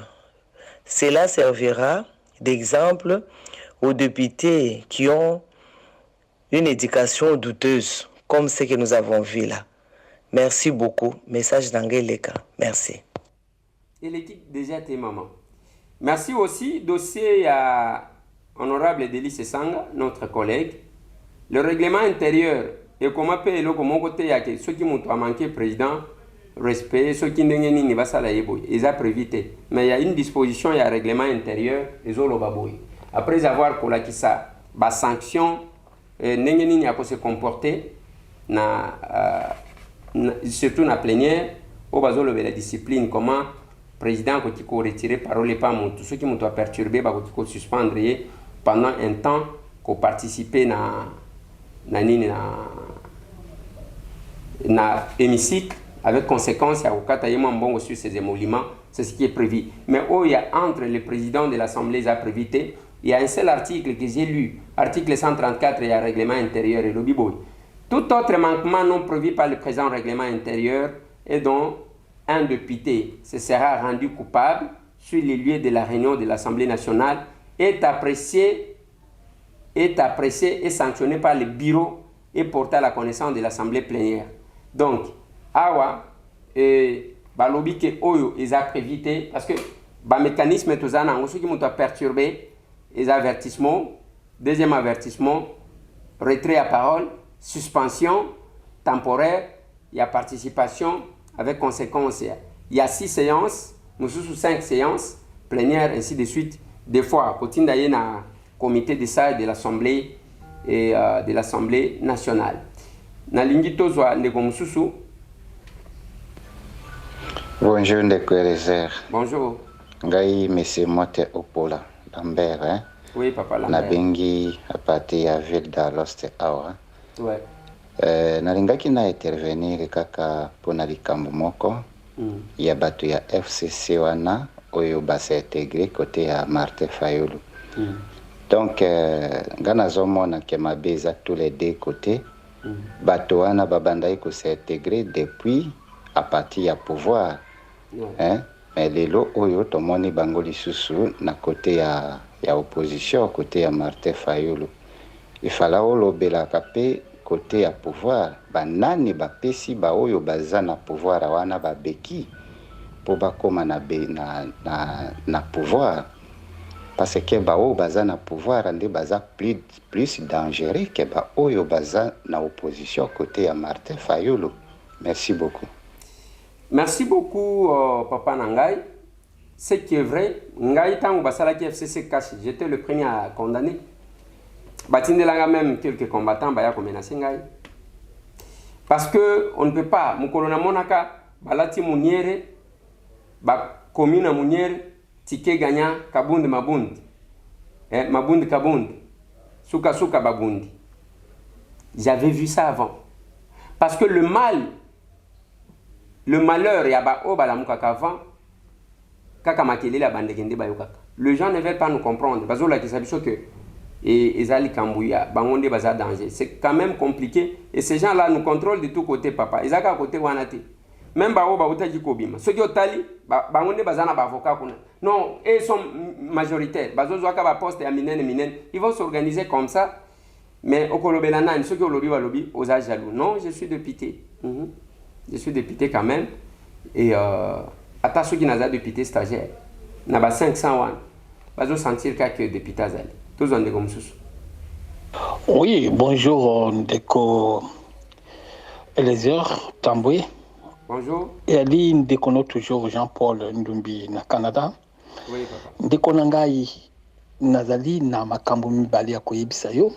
Cela servira d'exemple aux députés qui ont une éducation douteuse, comme ce que nous avons vu là. Merci beaucoup. Message d'Angeleka. Merci. Et l'équipe déjà tes mamans. Merci aussi. Dossier à honorable Delis Sesanga, notre collègue. Le règlement intérieur et comment payer le comment côté y a que ceux qui m'ont manqué président respect ceux qui n'ont ni va ça la yeboy ils a prévité mais il y a une disposition il y a un règlement intérieur les autres baboy après avoir pour la qui ça ba sanction n'engeni a se comporter na surtout na plénière au bazo lever la discipline comment président qui ko retirer parole pas mon tous ceux qui m'ont perturbé ba qui ko suspendre pendant un temps ko participer na hémicycle avec conséquence il y a au bon sur ces émoluments c'est ce qui est prévu mais il y a entre le président de l'Assemblée il y a un seul article que j'ai lu article 134 il y a règlement intérieur et le biboy tout autre manquement non prévu par le présent règlement intérieur et dont un député se sera rendu coupable sur les lieux de la réunion de l'Assemblée nationale est apprécié et sanctionné par le bureau et porté à la connaissance de l'Assemblée plénière. Donc, awa balobi ke oyo ils a prévité parce que ba mécanisme tout ça ceux qui m'ont perturbé les avertissements, deuxième avertissement, retrait à parole, suspension temporaire, il y a participation avec conséquence. Il y a 6 séances, nous sous 5 séances plénières ainsi de suite. Des fois, continue d'aller na comité de ça de l'Assemblée et de l'Assemblée nationale. Nalingi tozwa ndeko mususu. Bonjour Ndeko Eliezer. Bonjour. Ngai monsieur Mote Opola Lambert hein. Oui papa Lambert. Na bengi à partir ya ville d'Aloste awa. Ouais. Nalingaki na intervenir kaka pona likambo moko. ya bato ya FCC wana oyo basa intégré côté ya Martin Fayulu. Donc nga nazomona ke mabe eza tous les deux côtés. Bato wana babandaki kosintégré depuis à partir ya pouvoir. Hein? Mais lelo oyo tomoni bango lisusu na côté ya opposition, côté ya Martin Fayulu. Il fallait olobelaka pe côté ya pouvoir banani bapesi ba oyo baza na pouvoir wana babeki po bakoma na pouvoir, parce que ba oyo baza na pouvoir nde baza plus dangereux que ba oyo baza na opposition côté ya Martin Fayulu. Merci beaucoup. Merci beaucoup papa Nangai. Ce qui est vrai, Ngai tango basala ki FCC caché, j'étais le premier à condamner. Batindelanga même quelques combattants baya ko menacer Ngai. Parce que on ne peut pas mukolona monaka balati muniere ba commune muniere tike gagnant kabundi mabundi. Mabundi kabundi. Suka suka babundi. J'avais vu ça avant. Parce que le malheur ya ba o bala mukaka avant kaka makele la bande kende ba yokaka. Les gens ne veulent pas nous comprendre. Bazo la kisabiso que et ezali kambuya bangonde baza danger. C'est quand même compliqué et ces gens là nous contrôlent de tous côtés papa. Ezaka côté wanate. Même ba o ba utaji kobima. Ceux qui otali bangonde baza na ba avocat kuna. Non, ils sont majoritaires. Bazo zwaka ba poste ya minene. Ils vont s'organiser comme ça. Mais okolobelana ceux qui lobby aux âges jaloux. Non, je suis député. Je suis député quand même. Et à ceux qui n'ont pas député stagiaire, il y a 500 ans. Ils vont sentir que député azali. Tous ont des comme ça. Oui, bonjour, Ndeko Eliezer Tamboué. Bonjour. Et Ali Ndekono toujours Jean-Paul Ndumbi na Canada. Oui, papa. Ndekona ngai nazali na makambo mibale ya koyebisa yo.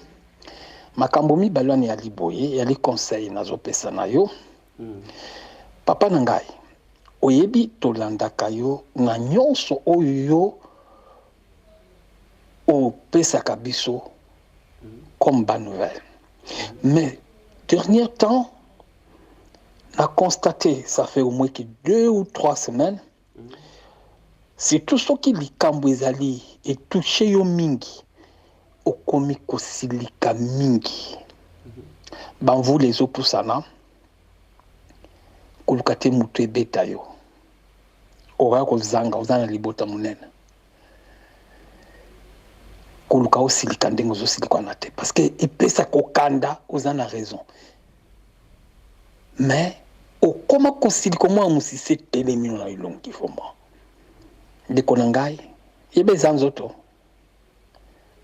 Makambo mibale wana ya liboye, ya li conseil nazopesa na yo. Papa nangai oyebi tolandaka yo na nyonso oyo opesaka biso comme bonne nouvelle. Mais dernier temps on a constaté, ça fait au moins que 2 ou 3 semaines, c'est tout ce qui likambo ezali et touché yo mingi okomi kosilika mingi. Banvu les opusana kulukate mutu ebeta yo oya kozanga ozana libota munene koluka osilika ndenge ozosilika na te parce que epesa kokanda ozana raison mais okoma kosilika mwa musise telemi na ilongi foma ndeko na ngai yebeza nzoto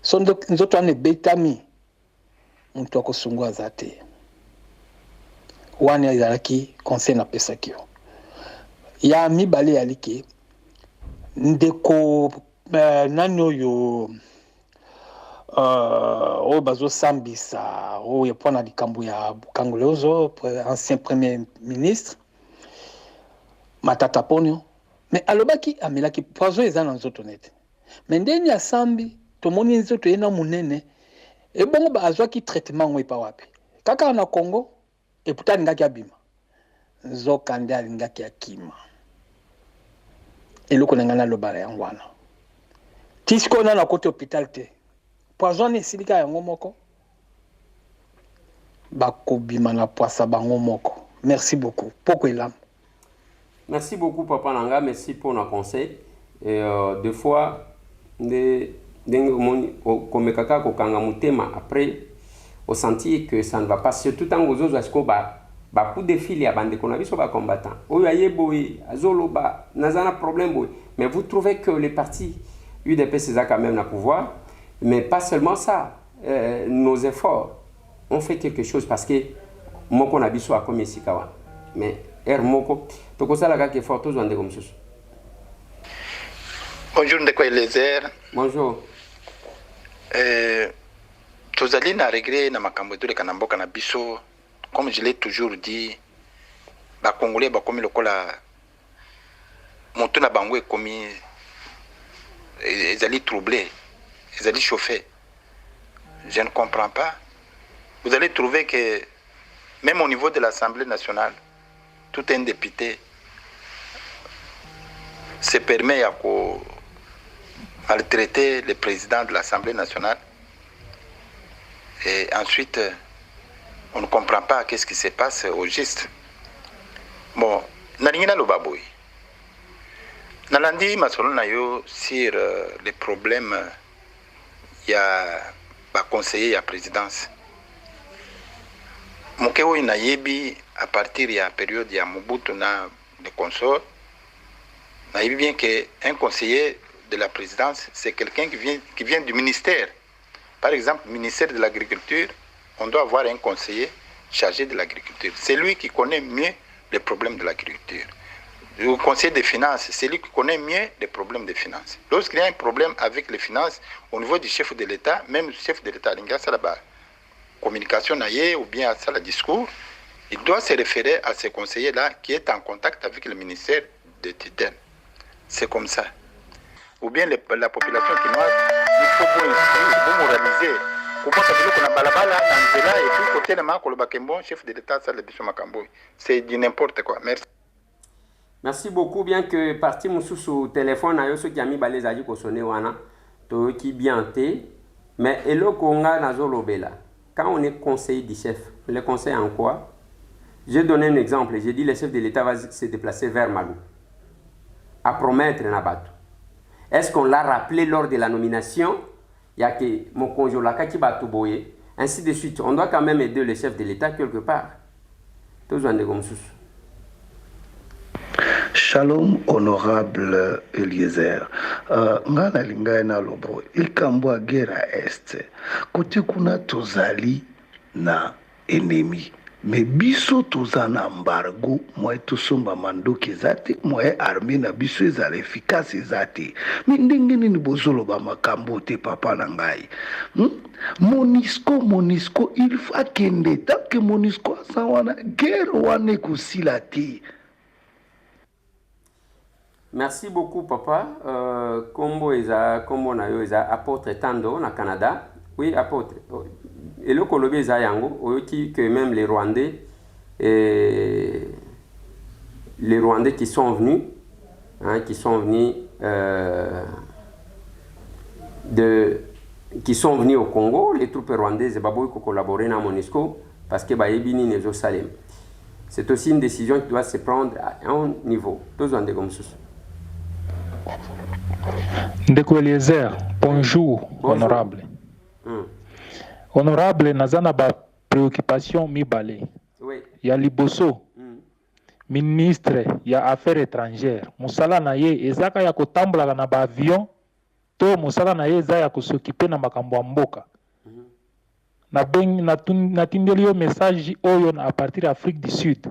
sondo nzoto ane betami muntu akosungwa azate wana ezalaki conseil na pesaki yo ya mibale yaliki ndeko nani oyo oyo bazosambisa oyo mpona likambo ya bukangoleozo ancien premier ministre Matata Ponyo mais alobaki amelaki poison eza na nzoto nete mais ndeni asambi tomoni nzoto ye na munene ebongo bazwaki traitement ngo epa wapi kaka na Congo et pourtant ngaki abima nzoka nde alingaki akima eloko na ngana lobala yango wana tisiko na kote hôpital te poison esilika yango moko bakobima na poisa bango moko. Merci beaucoup. Merci beaucoup papa Nanga, merci pour nos conseils. Et des fois comme kaka ko kanga mutema après au sentir que ça ne va pas surtout tant aux autres asko ba coup de fil ya bande qu'on a vu sur ba combattant oyo ayeboy azolo ba nazana problème boy mais vous trouvez que les partis UDP c'est ça quand même na pouvoir mais pas seulement ça nos efforts ont fait quelque chose parce que moko na biso a comme ici kawa mais moko to ko sala ka ke fort tous wande comme ça. Bonjour Ndeko Eliezer. Bonjour. Tozali na regret na makambo de kanamboka na biso comme je l'ai toujours dit ba congolais ba komi lokola moto na bango e komi ezali troublé ezali chauffé. Je ne comprends pas. Vous allez trouver que même au niveau de l'Assemblée nationale tout un député se permet à maltraiter le président de l'Assemblée nationale. Et ensuite, on ne comprend pas qu'est-ce qui se passe au juste. Bon, Naringina Lobaboui. Nalandi Masolon sur les problèmes, il y a un conseiller à la présidence. Mon kéo inayebi à partir de la période de Mobutu na de consort, nayebi bien qu'un conseiller de la présidence, c'est quelqu'un qui vient du ministère. Par exemple, le ministère de l'Agriculture, on doit avoir un conseiller chargé de l'agriculture. C'est lui qui connaît mieux les problèmes de l'agriculture. Le conseiller des finances, c'est lui qui connaît mieux les problèmes des finances. Lorsqu'il y a un problème avec les finances, au niveau du chef de l'État, même le chef de l'État, communication ou bien à ça, le discours, il doit se référer à ce conseiller-là qui est en contact avec le ministère de tutelle. C'est comme ça. Ou bien la population quinoise, il faut vous instruire, vous moraliser. Chef de l'État, c'est du n'importe quoi. Merci. Merci beaucoup. Bien que parti sous téléphone, il y a ceux qui ont mis les avis qui sonné wana, qui bien té, mais et le Conga nazolobela. Quand on est conseiller du chef, le conseil en quoi? J'ai donné un exemple. J'ai dit le chef de l'État va se déplacer vers Malou, à promettre Nabatou. Est-ce qu'on l'a rappelé lors de la nomination? Il y a que mon conjoint qui va tout boyer, ainsi de suite. On doit quand même aider le chef de l'État quelque part. Tous en comme ça. Shalom, honorable Eliezer. Ngana lingana lobo. Ikambo guerre est. Kote kuna tozali na ennemi. Mais biso tozana embargo, moi tosomba mandoki zate, moi armée na biso ezala efficace zate. Mais ndenge nini bozolo ba makambo te papa na ngai. Monisco, il faut akende tant que Monisco sa wana guerre wana kusila te. Merci beaucoup, papa. Combo na yo eza apôtre Tando na Canada. Oui, apôtre. Et le Colombie eza yango, aussi que même les Rwandais qui sont venus, qui sont venus au Congo, les troupes rwandaises ont collaboré dans MONUSCO parce que Baïbini n'est Salem. C'est aussi une décision qui doit se prendre à un niveau. Tous en comme ça. Ndeko Eliezer, bonjour, honorable. Honorable, nazana ba préoccupation mibale. Oui. Ya liboso, ministre ya affaires étrangères. Musala na ye ezaka ya kotambola na ba avion, to musala na ye eza ya kosokipe na makambo ya mboka. Na tindeli yo message oyo na à partir d'Afrique du Sud.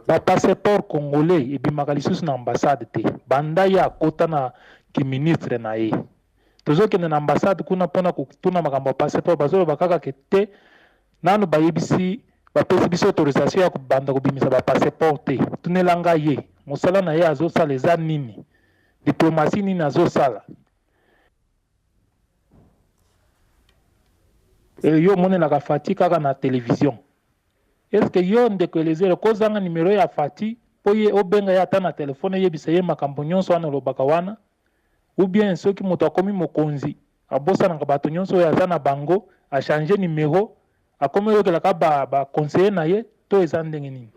Ba passeport congolais et bimaka lisusu na ambassade te. Banda ya kota na ki ministre na ye. Tozokende na ambassade kuna pona kutuna makambo passeport bazolo bakaka kete nanu bayebisi bapesi biso autorisation ya kubanda kubimisa ba passeport te. Tunelanga ye. Musala na ye azosala eza nini? Diplomatie nini azosala? Yo monelaka Fati kaka na télévision. Est-ce que yo ndeko Eliezer kozanga numéro ya Fati po ye obenga ya ata na telefone yebisa ye makambo nyonso wana lobaka wana? Ou bien ceux qui moto akomi mokonzi abosa na bato nyonso ya za na bango a changer numéro akomi yokelaka ba conseiller na ye to eza ndenge nini?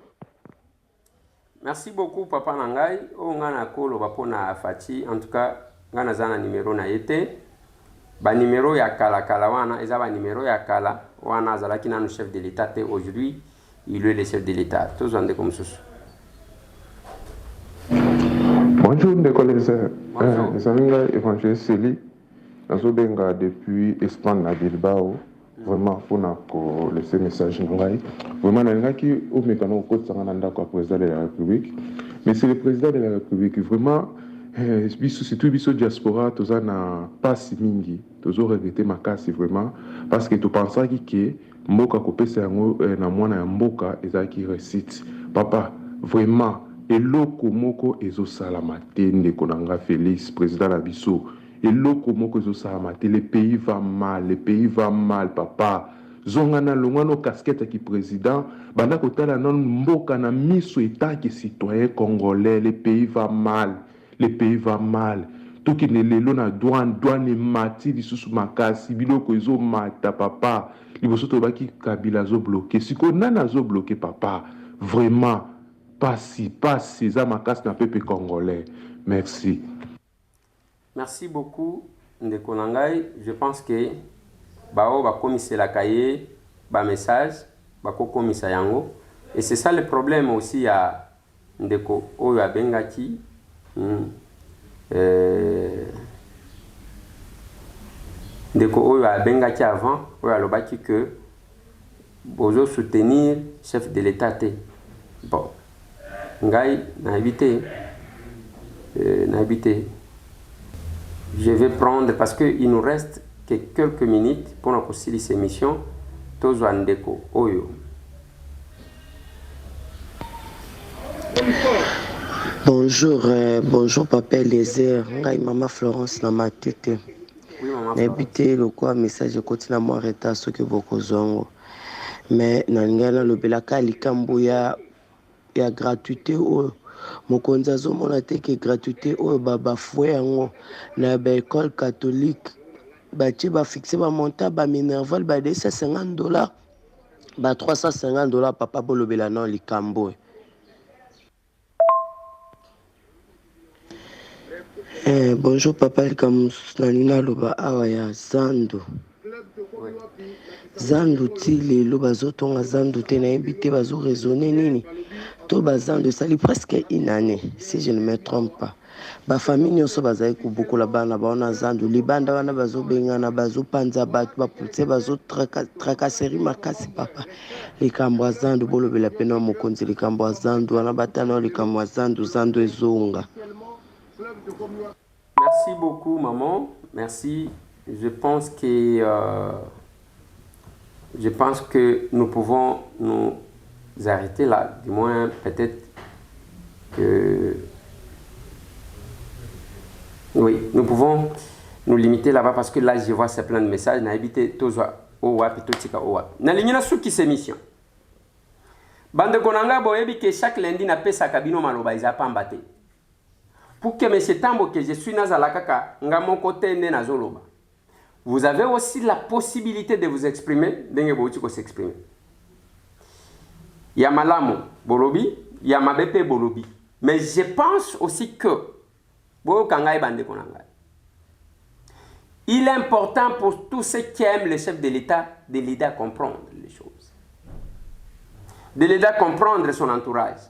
Merci beaucoup papa nangai o ngana kolo bapona Fati. En tout cas ngana zana numéro na yete ba numéro ya kala wana eza ba numéro ya kala wana zalaki na chef de l'État te aujourd'hui il est le chef de l'État. Tous en comme ça. Bonjour, Ndeko Eliezer. Esaminga évangéliste Seli, nazobenga depuis Espagne à Bilbao. Vraiment, pour nous laisser message. Vraiment, nalingaki au mécano côté sangana kwa président de la République. Mais c'est le président de la République vraiment surtout biso diaspora toza na pasi mingi tozo regretter makasi vraiment parce que tu pensais que mboka kopesa yango na mwana ya mboka ezaki réussite. Papa, vraiment eloko moko ezosalama te ndeko na nga Félix président na biso eloko moko ezosalama te. Le pays va mal papa zongana longano casquette qui président banda kotala non mboka na miso état qui citoyen congolais. Le pays va mal, le pays va mal. Tout qui ne lelo na douane mati lisusu makasi biloko ezo mata papa. Liboso to baki Kabila zo bloqué. Siko nana zo bloqué papa. Vraiment pas ça makasi na peuple congolais. Merci. Merci beaucoup Ndeko Nangai. Je pense que bao ba commisser la cahier ba message ba ko commisser yango et c'est ça le problème aussi à Ndeko oyo abengaki Ndeko oyo abengaki avant oyo alobaki que bozo soutenir chef de l'état te. Bon ngai na éviter je vais prendre parce que il nous reste que quelques minutes pour nous concilier ces missions. Tozo Ndeko oyo. Bonjour, bonjour papa Eliezer, ngai maman Florence na matete. Oui maman. N'habité le quoi message continue à moi retard ce que beaucoup zongo. Mais nangana le belaka likambo ya gratuité o mokonza zo mona te que gratuité o baba foué yango na ba école catholique ba ti ba fixer ba montant ba minerval ba $250 ba $350 papa bolobela non likambo. Bonjour papa Elkamus Nanina Loba Awaya Zando. Zando tili loba zotonga Zando te na ebité bazo raisonner nini. To bazando sali presque une année si je ne me trompe pas. Ba famille nyonso bazali ku beaucoup la bana baona Zando libanda wana bazo bengana bazo panza batu ba putse bazo tracasserie makasi papa. Likambo Zando bolobela pena mokonzi likambo Zando wana batana likambo Zando Zando ezonga. Merci beaucoup, maman. Merci. Je pense que nous pouvons nous arrêter là. Du moins, peut-être que... Oui, nous pouvons nous limiter là-bas parce que là, je vois c'est plein de messages. Na habité toza owa pitotika owa. Na lignina souki ces missions. Bande konanga boyebi que chaque lundi na pesa kabino maloba isa pambate. Pour que M. Tambo, que je suis Nazalakaka, nga mon côté ne nazoloba. Vous avez aussi la possibilité de vous exprimer, de s'exprimer. Il y a Malamo Bolobi, il y a Mabepe Bolobi. Mais je pense aussi que il est important pour tous ceux qui aiment le chef de l'État de l'aider à comprendre les choses. De l'aider à comprendre son entourage.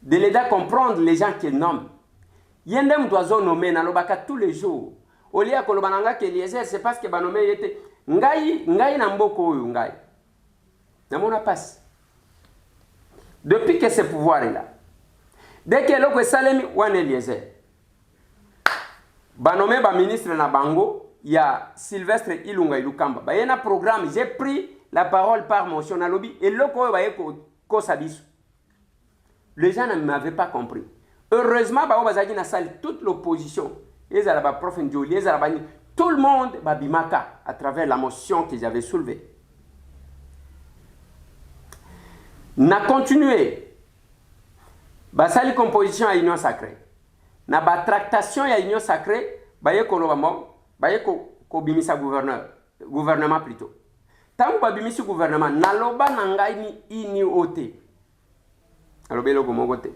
De l'aider à comprendre les gens qu'il nomme. Yendem doit nommer na lobaka tous les jours. Olia kolobananga que Eliezer c'est parce que ba nommer était ngai na mboko oyo ngai. Na mona passe. Depuis que ce pouvoir est là. Dès que loko salemi wan Eliezer. Ba nommer ba ministre na bango, il y a Sylvestre Ilunga Ilukamba. Ba yena programme, j'ai pris la parole par motion na lobby et loko ba ko sabisu. Les gens ne m'avaient pas compris. Heureusement, na salle toute l'opposition, tout le monde bimaka à travers la motion que j'avais soulevée. Na continué. Basali composition à union sacrée. Na ba tractation à union sacrée, baye ko bimisa gouvernement plutôt. Tant ba bimisi gouvernement naloba nanga ini ote. Alobelo ko mogote.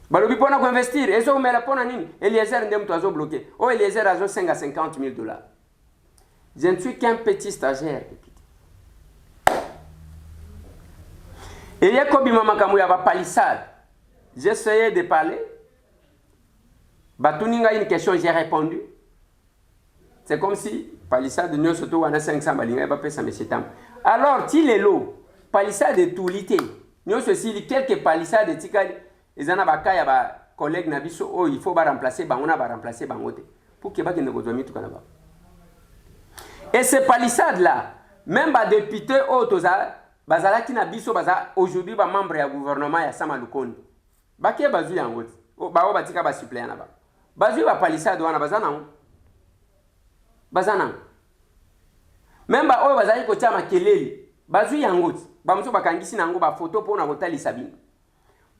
Balobi pona ko investir, ezo mela pona nini? Eliezer ndem to azo bloqué. Oh Eliezer azo 50 000 $. Je ne suis qu'un petit stagiaire. Et il y a kobi mama kamu ya ba palissade. J'ai essayé de parler. Batuninga une question, j'ai répondu. C'est comme si palissade de Nyosoto wana 500 balinga ba pesa monsieur Tam. Alors ti lelo palissade de toulité. Nyoso si quelques palissades de tikali. Les gens bakaya ba collègue na biso oh il faut ba remplacer bangona ba remplacer bangote pour que ba kende ko zomi tukana ba. Et ces palissades là même ba député oh toza bazala ki na biso baza aujourd'hui ba membre ya gouvernement ya Sama Lukonde. Ba ke bazu yangote. Oh ba batika ba suppléant na ba. Bazu ba palissade wana bazana. Bazana. Même ba oh bazali ko chama kelele. Bazu yangote. Ba mso bakangisi nango ba photo pona kotali sabine.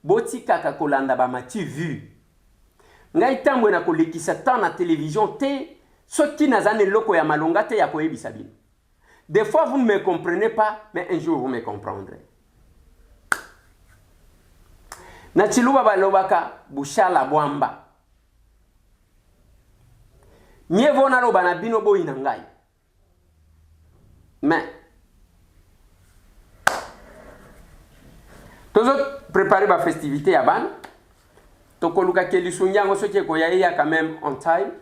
Boti kaka kolanda ba mati vu. ngai tango na kolekisa tant na télévision te soki nazane loko ya malonga te ya koyebisa bino. Des fois vous ne me comprenez pas, mais un jour vous me comprendrez. Na chiluba balobaka bushala bwamba. Mie vona loba na bino boyi na ngai. Mais tozo préparer ba festivité ya ban. Tokoluka kelisunyango soki ko ya quand même on time.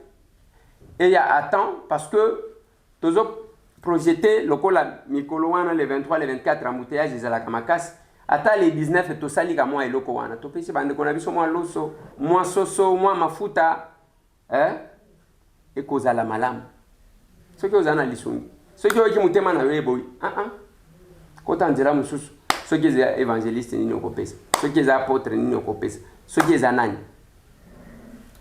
Et il y a à temps parce que tozo projeté lokola mikolo wana le 23 le 24 embouteillage ezalaka makasi. Ata les 19 to salika moi eloko wana to pesi bande kona biso moi loso moi soso moi mafuta et kozala malamu soki ozana lisungi soki oki mutema na yo boy kota ndira mususu soki za évangéliste nini okopesa soki za apôtre nini okopesa soki za nani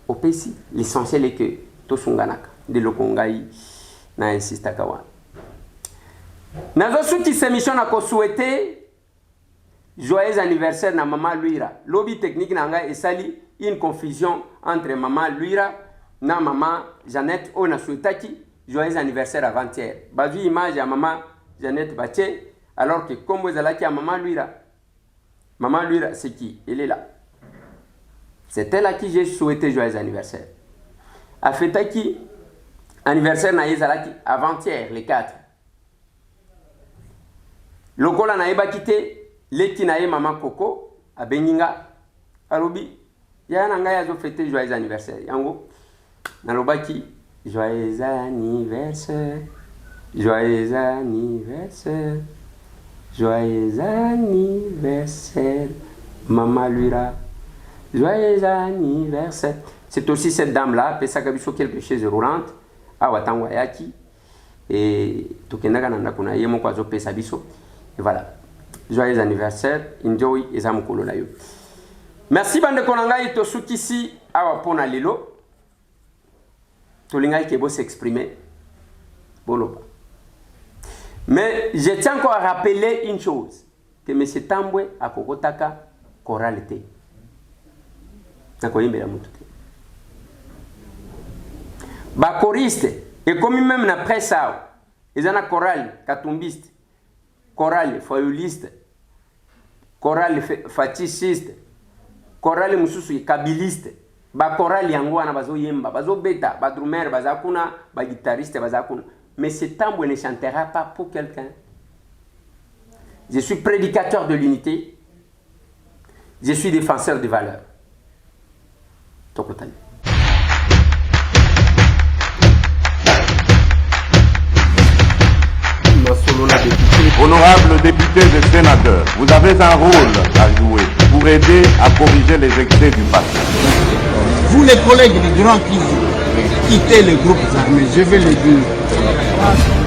opesi l'essentiel est que to sunganaka de lokongai na insista kawana nazo suki semission na ko souhaiter joyeux anniversaire na maman Luira. Lobby technique nanga esali une confusion entre maman Luira na maman Jeannette ona souhaitaki joyeux anniversaire avant-hier. Bazu image ya maman Jeannette Bache alors que comme vous allez à maman Luira. Maman Luira c'est qui? Elle est là. C'est elle à qui j'ai souhaité joyeux anniversaire. A fêtaki anniversaire na ezalaki avant-hier les 4. Lokola na eba kité leki na ye maman Coco a Beninga alobi ya na ngai azo fêter joyeux anniversaire yango nalobaki joyeux anniversaire joyeux anniversaire joyeux anniversaire maman Luira joyeux anniversaire. C'est aussi cette dame là pesaka biso quelque chose de roulante awa tango yaki et tokendaka na ndako na ye moko azo pesa biso et voilà. Joyeux anniversaire, enjoy et zamukolo na yo. Merci bande konanga to sukisi awa pona lelo. To lingai ke bo s'exprimer. Boloba. Mais je tiens encore à rappeler une chose que M. Tambwe a kokotaka choralité. Nako yimbela mutu. Ba choriste et comme même na presse awa, ezana chorale katumbiste. Chorale fayoliste, chorale faticiste, chorale mususu kabiliste, ba chorale yango wana bazo yemba, bazo beta, ba drummer, bazakuna, ba guitariste, bazakuna. Mais ce tambour ne chantera pas pour quelqu'un. Je suis prédicateur de l'unité. Je suis défenseur des valeurs. Tokotali. Honorables députés et sénateurs, vous avez un rôle à jouer pour aider à corriger les excès du passé. Vous les collègues du Grand Kivu, quittez les groupes armés, je vais le dire.